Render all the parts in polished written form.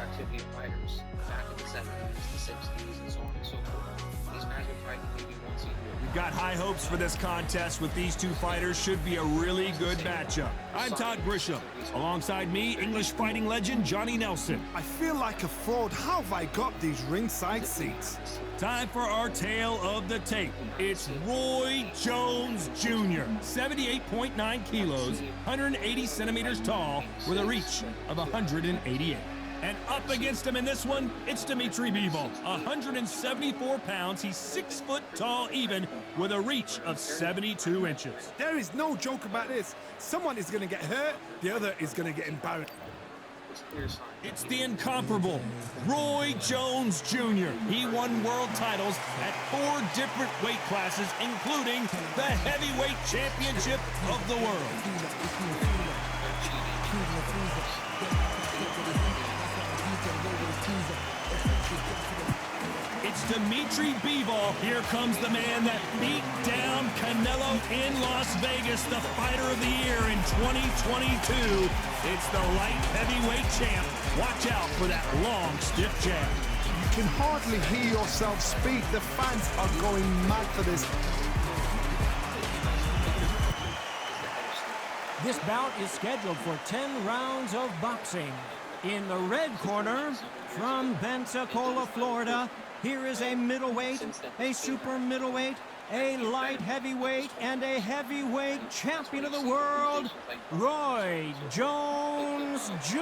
activity of fighters back in the 70s, the 60s, and so on and so forth. These guys would fight maybe once a year. We've got high hopes for this contest with these two fighters. Should be a really good matchup. I'm Todd Grisham. Alongside me, English fighting legend Johnny Nelson. I feel like a fraud. How have I got these ringside seats? Time for our tale of the tape. It's Roy Jones Jr., 78.9 kilos, 180 centimeters tall, with a reach of 188. And up against him in this one, it's Dmitry Bivol, 174 pounds. He's 6 foot tall even, with a reach of 72 inches. There is no joke about this. Someone is going to get hurt, the other is going to get embarrassed. It's the incomparable Roy Jones Jr. He won world titles at 4 different weight classes, including the heavyweight championship of the world. It's Dmitry Bivol. Here comes the man that beat down Canelo in Las Vegas, the fighter of the year in 2022. It's the light heavyweight champ. Watch out for that long, stiff jab. You can hardly hear yourself speak. The fans are going mad for this. This bout is scheduled for 10 rounds of boxing. In the red corner, from Pensacola, Florida, here is a middleweight, a super middleweight, a light heavyweight, and a heavyweight champion of the world, Roy Jones Jr.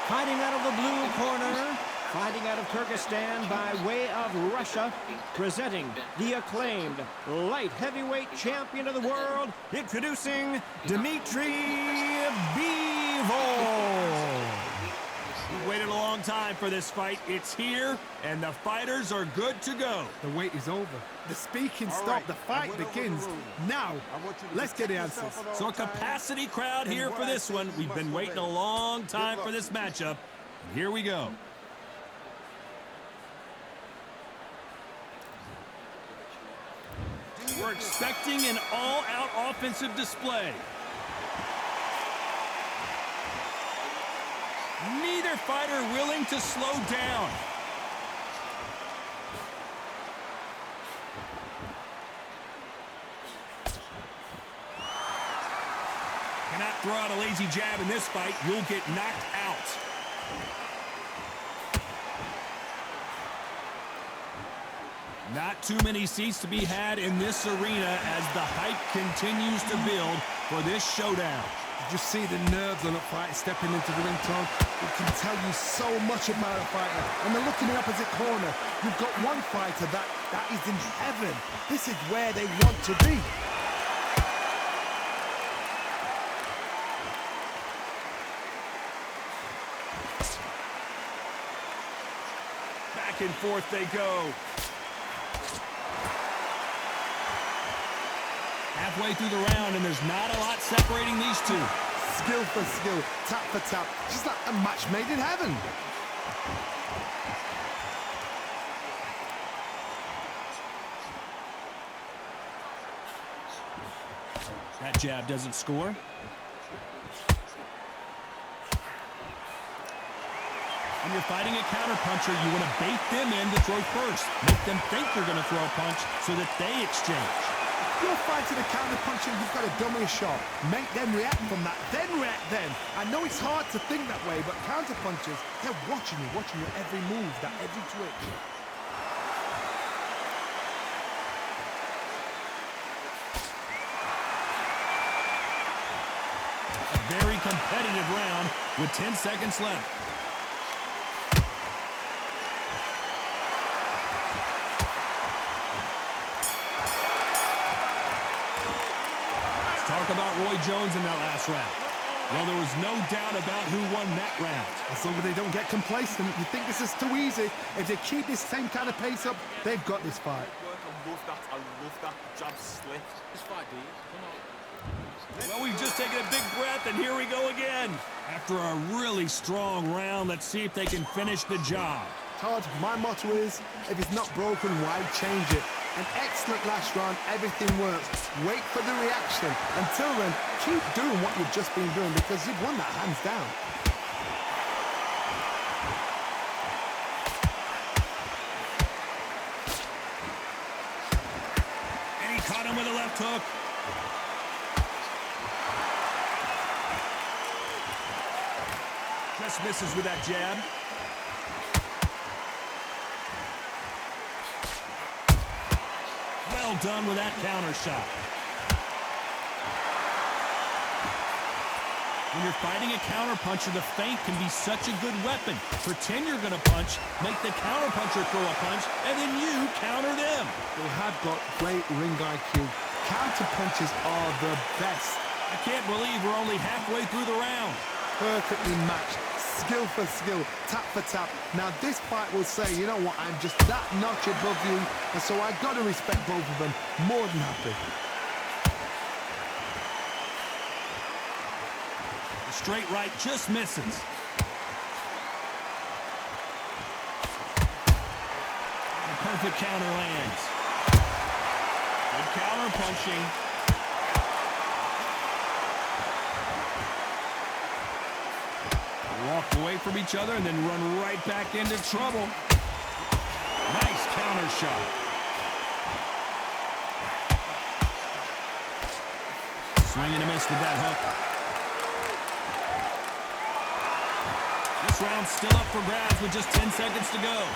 Fighting out of the blue corner, fighting out of Kyrgyzstan by way of Russia, presenting the acclaimed light heavyweight champion of the world, introducing Dmitry Bivol. We waited a long time for this fight. It's here, and the fighters are good to go. The wait is over. The speaking stopped. The fight begins. Now, let's get the answers. So a capacity crowd here for this one. We've been waiting a long time for this matchup. And here we go. We're expecting an all-out offensive display. Neither fighter willing to slow down. Cannot throw out a lazy jab in this fight. You'll get knocked out. Not too many seats to be had in this arena as the hype continues to build for this showdown. You just see the nerves on a fighter stepping into the ring, Tom. It can tell you so much about a fighter. And then look in the opposite corner. You've got one fighter that is in heaven. This is where they want to be. Back and forth they go. Halfway through the round, and there's not a lot separating these two. Skill for skill, tap for tap, just like a match made in heaven. That jab doesn't score. When you're fighting a counterpuncher, you want to bait them in to throw first. Make them think you're going to throw a punch so that they exchange. If you're fighting a counterpuncher, you've got to dummy a shot. Make them react from that, then react then. I know it's hard to think that way, but counterpunchers, they're watching your every move, that every twitch. A very competitive round with 10 seconds left. Talk about Roy Jones in that last round. Well, there was no doubt about who won that round. As long as they don't get complacent, you think this is too easy. If they keep this same kind of pace up, they've got this fight. I love that jab slip. This fight, dude. Come on. Well, we've just taken a big breath, and here we go again. After a really strong round, let's see if they can finish the job. Todd, my motto is, if it's not broken, why change it? An excellent last round, everything works. Wait for the reaction. Until then, keep doing what you've just been doing because you've won that hands down. Caught him with a left hook. Just misses with that jab. Well done with that counter shot. When you're fighting a counterpuncher, the feint can be such a good weapon. Pretend you're going to punch, make the counterpuncher throw a punch, and then you counter them. They have got great ring IQ. Counter punches are the best. I can't believe we're only halfway through the round. Perfectly matched. Skill for skill, tap for tap. Now this fight will say, you know what, I'm just that notch above you, and so I got to respect both of them. More than happy. The straight right just misses. The perfect counter lands. Good counter punching. Walk away from each other and then run right back into trouble. Nice counter shot. Swing and a miss with that hook. This round's still up for grabs with just 10 seconds to go.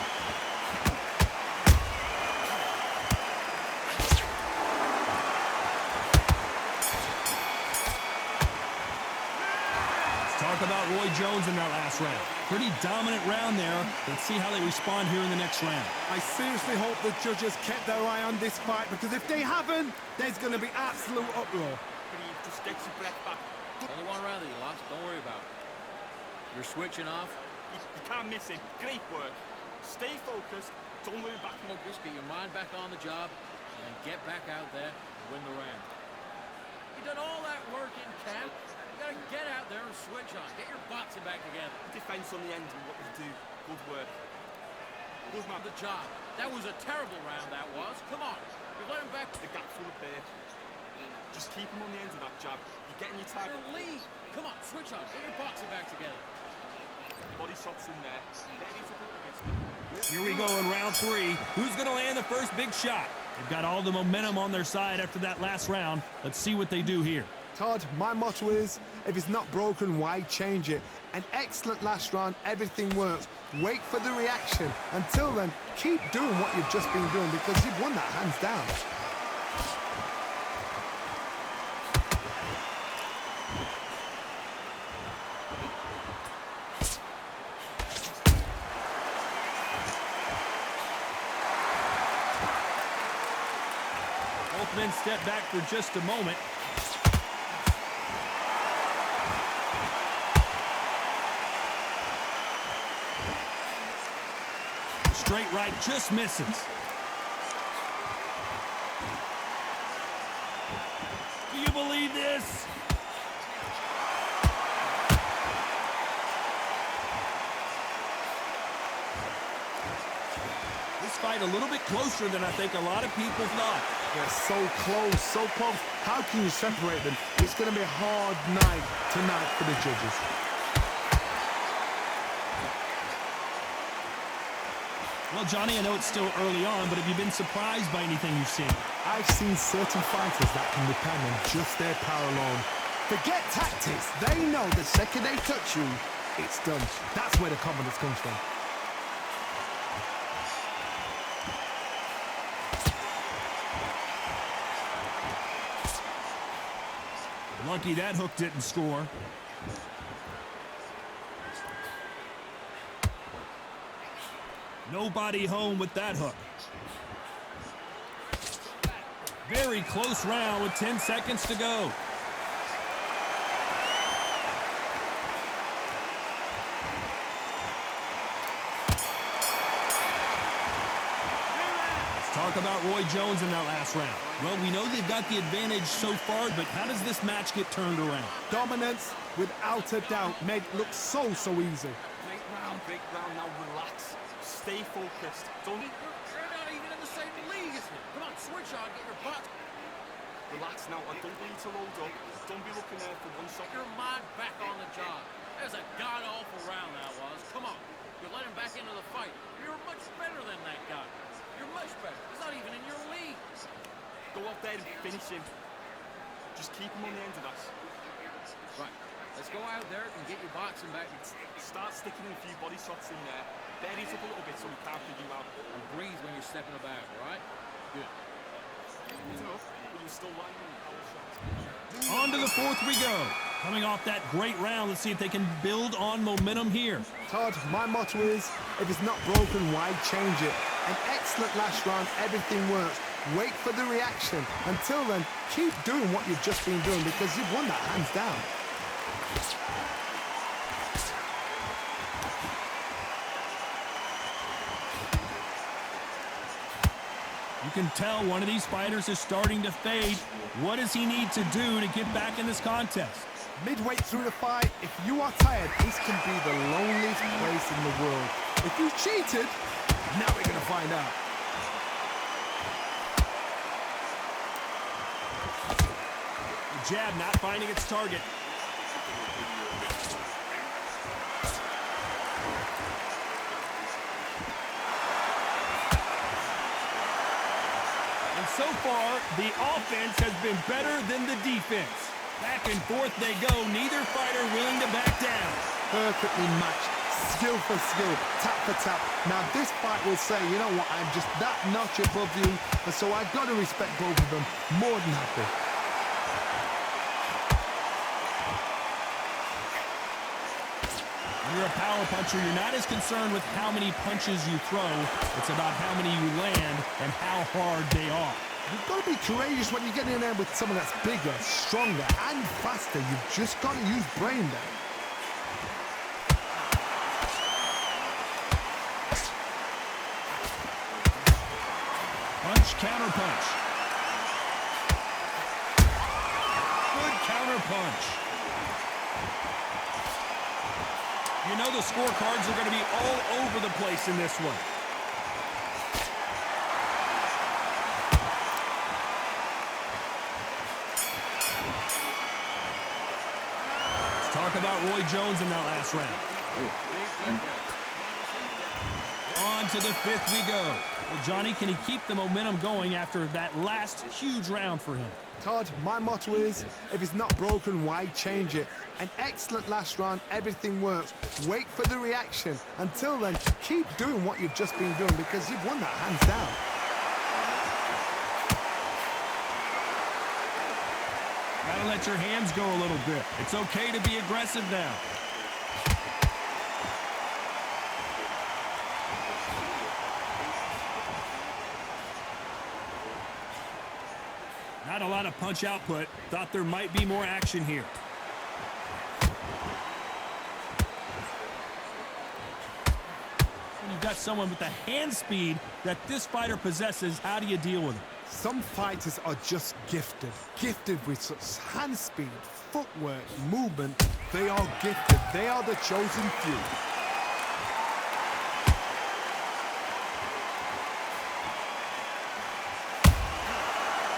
Talk about Roy Jones in that last round. Pretty dominant round there. Let's see how they respond here in the next round. I seriously hope the judges kept their eye on this fight, because if they haven't, there's going to be absolute uproar. Just get your breath back. Only one round that you lost. Don't worry about it. You're switching off. You can't miss it. Great work. Stay focused. Don't worry back. Just get your mind back on the job and get back out there and win the round. You done all that work in camp. You gotta get out there and switch on. Get your boxing back together. Defense on the end and what you do. Good work. Good man. The job. That was a terrible round, that was. Come on. You let him back. The gap's full of beer. Just keep him on the end of that jab. You're getting your target. Lead. Come on, switch on. Get your boxing back together. Body shots in there. Ready to go against him. Here we go in round 3. Who's going to land the first big shot? They've got all the momentum on their side after that last round. Let's see what they do here. Todd, my motto is, if it's not broken, why change it? An excellent last round, everything works. Wait for the reaction. Until then, keep doing what you've just been doing, because you've won that hands down. Both men step back for just a moment. Straight right just misses. Do you believe this? This fight a little bit closer than I think a lot of people thought. They're so close, so close. How can you separate them? It's going to be a hard night tonight for the judges. Well, Johnny, I know it's still early on, but have you been surprised by anything you've seen? I've seen certain fighters that can depend on just their power alone. Forget tactics. They know the second they touch you, it's done. That's where the confidence comes from. Lucky that hook didn't score. Nobody home with that hook. Very close round with 10 seconds to go. Let's talk about Roy Jones in that last round. Well, we know they've got the advantage so far, but how does this match get turned around? Dominance, without a doubt, made it look so easy. Great round, now relax. Stay focused. Don't You're not even in the same league as him. Come on, switch on. Get your box. relax now. I don't need to load up. Don't be looking there for one shot. Your mind back on the job. That was a god-awful round, that was. Come on. You let him back into the fight. You're much better than that guy. You're much better. He's not even in your league. Go Go out there and finish him. Just keep him on the end of us. Right. Let's go out there and get your boxing back. Start sticking in a few body shots in there. Bury it up a little bit so we can't figure you out. And breathe when you're stepping about, all right? Good. It's enough, but you're still landing power shots. On to the fourth we go. Coming off that great round, let's see if they can build on momentum here. Todd, my motto is, if it's not broken, why change it? An excellent last round, everything works. Wait for the reaction. Until then, keep doing what you've just been doing because you've won that hands down. You can tell one of these fighters is starting to fade. What does he need to do to get back in this contest? Midway through the fight, if you are tired, this can be the loneliest place in the world. If you cheated, now we're going to find out. The jab not finding its target. And so far, the offense has been better than the defense. Back and forth they go, neither fighter willing to back down. Perfectly matched, skill for skill, tap for tap. Now this fight will say, you know what, I'm just that notch above you, and so I've got to respect both of them. More than happy. When you're a power puncher, you're not as concerned with how many punches you throw. It's about how many you land and how hard they are. You've got to be courageous when you get in there with someone that's bigger, stronger, and faster. You've just got to use brain there. Punch, counter punch. Good counter punch. You know the scorecards are going to be all over the place in this one. Let's talk about Roy Jones in that last round. On to the fifth we go. Well, Johnny, can he keep the momentum going after that last huge round for him? Todd, my motto is, if it's not broken, why change it? An excellent last round, everything works. Wait for the reaction. Until then, keep doing what you've just been doing because you've won that hands down. Gotta let your hands go a little bit. It's okay to be aggressive now. Not a lot of punch output. Thought there might be more action here. When you've got someone with the hand speed that this fighter possesses, how do you deal with it? Some fighters are just gifted. Gifted with such hand speed, footwork, movement. They are gifted. They are the chosen few.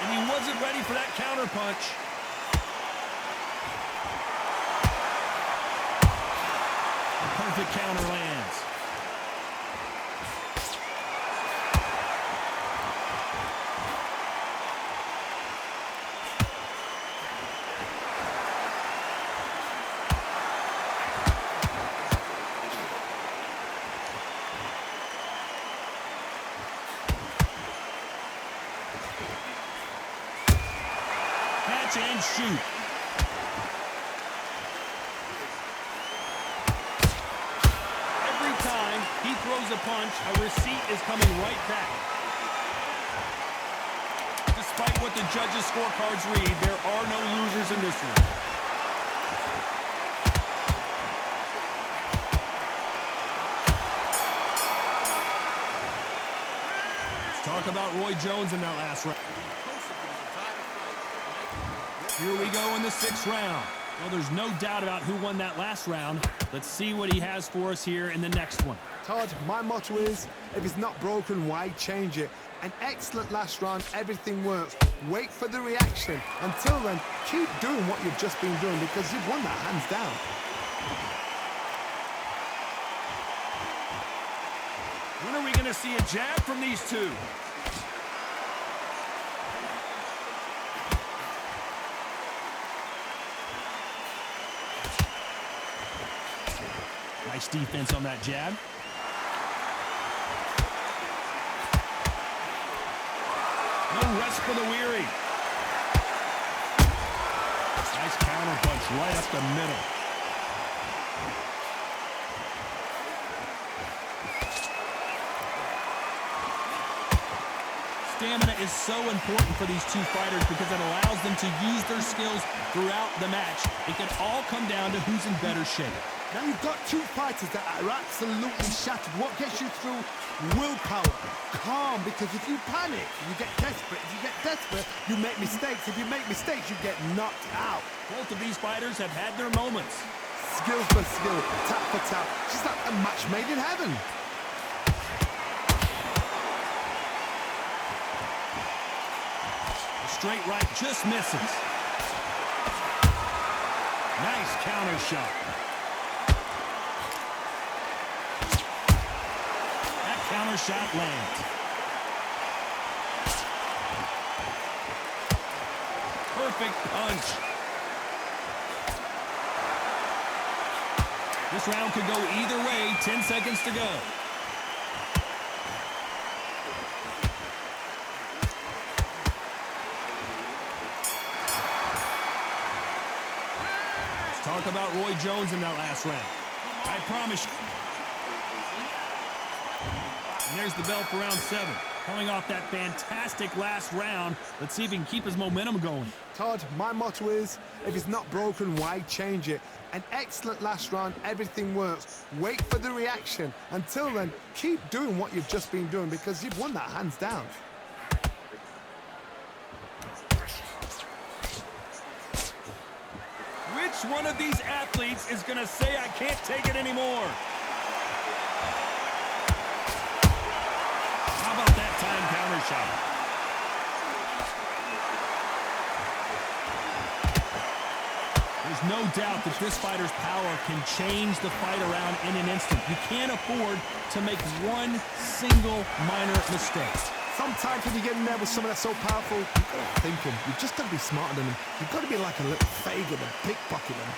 And he wasn't ready for that counter punch. The perfect counter lands. And shoot. Every time he throws a punch, a receipt is coming right back. Despite what the judges' scorecards read, there are no losers in this one. Let's talk about Roy Jones in that last round. Here we go in the sixth round. Well, there's no doubt about who won that last round. Let's see what he has for us here in the next one. Todd, my motto is, if it's not broken, why change it? An excellent last round, everything works. Wait for the reaction. Until then, keep doing what you've just been doing because you've won that hands down. When are we going to see a jab from these two? Nice defense on that jab. No rest for the weary. Nice counter punch right up the middle. Stamina is so important for these two fighters because it allows them to use their skills throughout the match. It can all come down to who's in better shape. Now you've got two fighters that are absolutely shattered. What gets you through? Willpower. Calm, because if you panic, you get desperate. If you get desperate, you make mistakes. If you make mistakes, you get knocked out. Both of these fighters have had their moments. Skill for skill, tap for tap. Just like a match made in heaven. Straight right just misses. Nice counter shot. That counter shot lands. Perfect punch. This round could go either way. 10 seconds to go. Talk about Roy Jones in that last round. I promise you. And there's the bell for round 7. Coming off that fantastic last round, let's see if he can keep his momentum going. Todd, my motto is, if it's not broken, why change it? An excellent last round, everything works. Wait for the reaction. Until then, keep doing what you've just been doing because you've won that hands down. Which one of these athletes is going to say, I can't take it anymore? How about that time counter shot? There's no doubt that this fighter's power can change the fight around in an instant. You can't afford to make one single minor mistake. Sometimes when you get in there with someone that's so powerful, you've got to think him. You've just got to be smarter than him. You've got to be like a little Fagin and pickpocket him.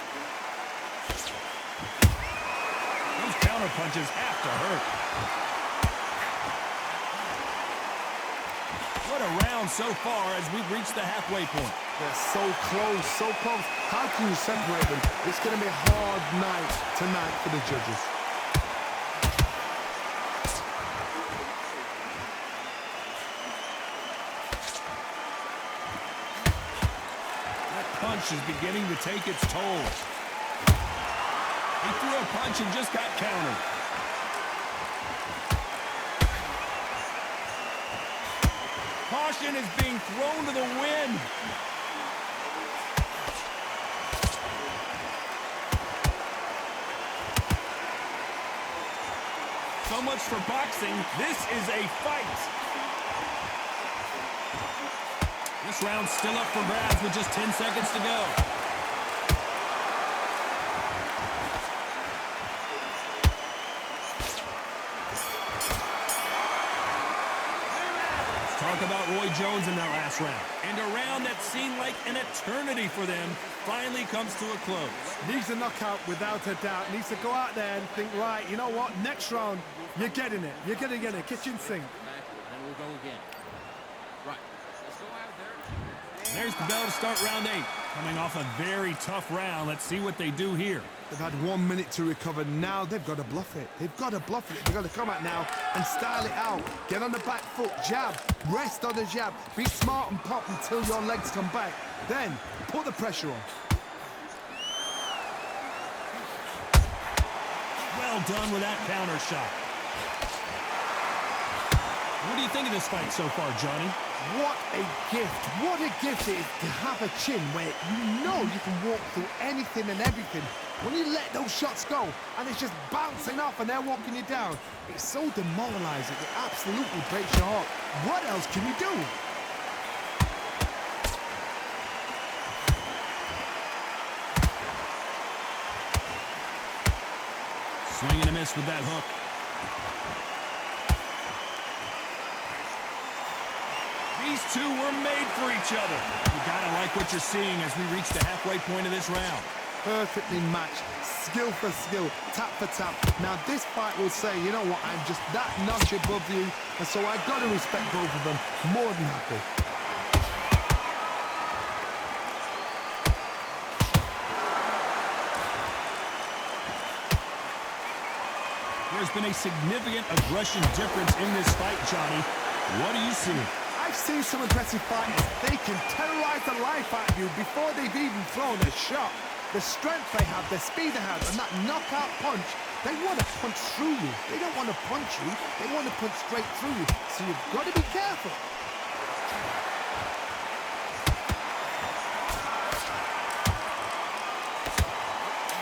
Those counter punches have to hurt. What a round so far as we've reached the halfway point. They're so close, so close. How can you separate them? It's going to be a hard night tonight for the judges. Punch is beginning to take its toll. He threw a punch and just got countered. Caution is being thrown to the wind. So much for boxing. This is a fight. This round's still up for grabs with just 10 seconds to go. Let's talk about Roy Jones in that last round. And a round that seemed like an eternity for them finally comes to a close. Needs a knockout without a doubt. Needs to go out there and think, right, you know what? Next round, you're getting it. You're going to get it. Kitchen sink. And we'll go again. Right. Let's go out there. There's the bell to start round 8. Coming off a very tough round. Let's see what they do here. They've had 1 minute to recover. Now they've got to bluff it. They've got to bluff it. They've got to come out now and style it out. Get on the back foot, jab, rest on the jab. Be smart and pop until your legs come back. Then put the pressure on. Well done with that counter shot. What do you think of this fight so far, Johnny? What a gift. What a gift it is to have a chin where you know you can walk through anything and everything. When you let those shots go and it's just bouncing off and they're walking you down, it's so demoralizing. It absolutely breaks your heart. What else can you do? Swing and a miss with that hook. These two were made for each other. You gotta like what you're seeing as we reach the halfway point of this round. perfectly matched, skill for skill, tap for tap. Now this fight will say, you know what, I'm just that notch above you, and so I've got to respect both of them. More than happy. There's been a significant aggression difference in this fight, Johnny. What do you see? I've seen some aggressive fighters. They can terrorize the life out of you before they've even thrown a shot. The strength they have, the speed they have, and that knockout punch, they want to punch through you. They don't want to punch you. They want to punch straight through you. So you've got to be careful.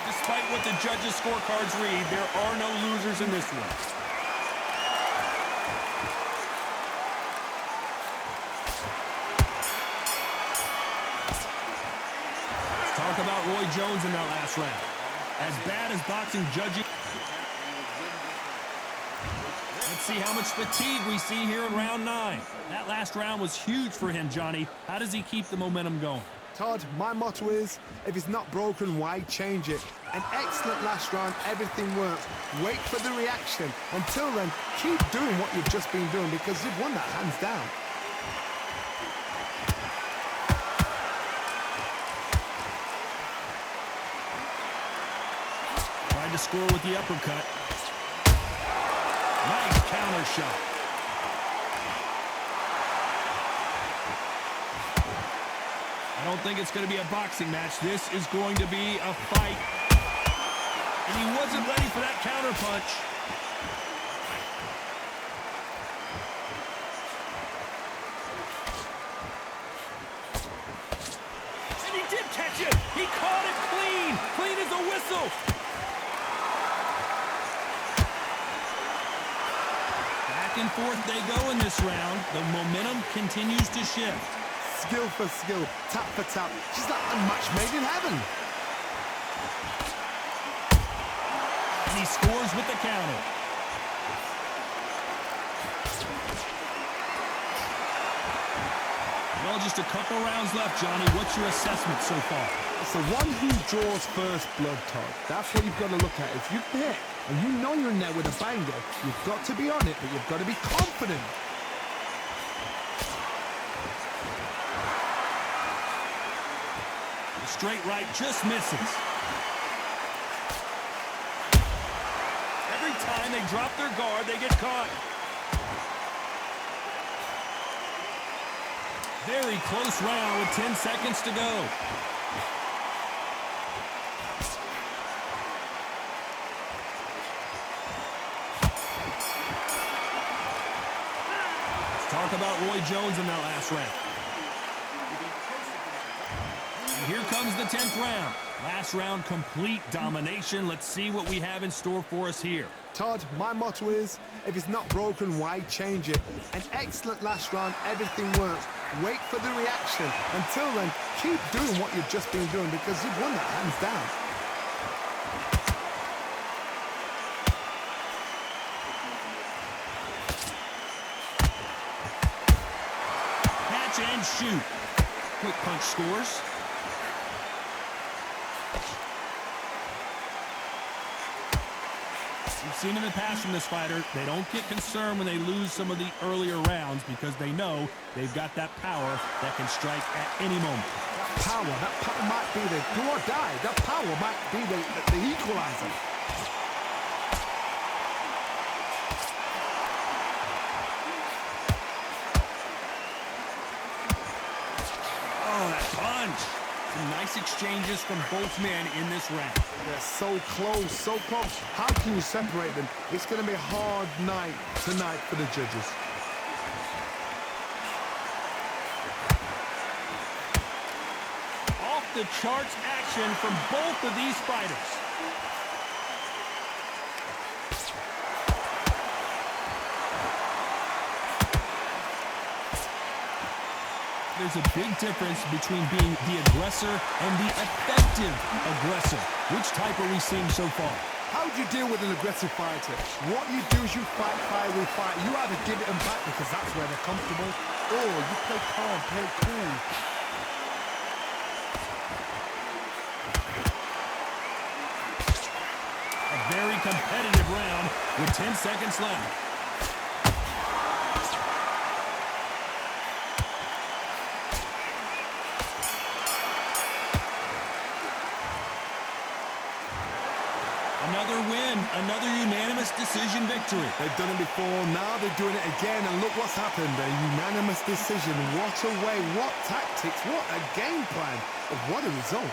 Despite what the judges' scorecards read, there are no losers in this one. Let's talk about Roy Jones in that last round. As bad as boxing judging... Let's see how much fatigue we see here in round 9. That last round was huge for him, Johnny. How does he keep the momentum going? Todd, my motto is, if it's not broken, why change it? An excellent last round, everything works. Wait for the reaction. Until then, keep doing what you've just been doing because you've won that hands down. Tried to score with the uppercut. Nice counter shot. I don't think it's going to be a boxing match. This is going to be a fight. And he wasn't ready for that counter punch. And he did catch it. He caught it clean. Clean as a whistle. Back and forth they go in this round. The momentum continues to shift. Skill for skill, tap for tap. She's like a match made in heaven. And he scores with the counter. Well, just a couple rounds left, Johnny. What's your assessment so far? It's the one who draws first blood, Todd. That's what you've got to look at. If you've hit and you know you're in there with a banger, you've got to be on it, but you've got to be confident. Straight right just misses. Every time they drop their guard, they get caught. Very close round with 10 seconds to go. Let's talk about Roy Jones in that last round. Here comes the 10th round. Last round, complete domination. Let's see what we have in store for us here. Todd, my motto is, if it's not broken, why change it? An excellent last round, everything works. Wait for the reaction. Until then, keep doing what you've just been doing because you've won that hands down. Catch and shoot. Quick punch scores. We've seen in the past from this fighter, they don't get concerned when they lose some of the earlier rounds because they know they've got that power that can strike at any moment. That power might be the do or die. That power might be the equalizer. Oh, that punch. Some nice exchanges from both men in this round. They're so close, so close. How can you separate them? It's going to be a hard night tonight for the judges. Off the charts action from both of these fighters. There's a big difference between being the aggressor and the effective aggressor. Which type are we seeing so far? How do you deal with an aggressive fighter? What you do is you fight fire with fire. You either give it them back because that's where they're comfortable, or you play calm, play cool. competitive round with 10 seconds left. Another win, another unanimous decision victory. They've done it before, now they're doing it again, and look what's happened. A unanimous decision. What a way, what tactics, what a game plan, what a result.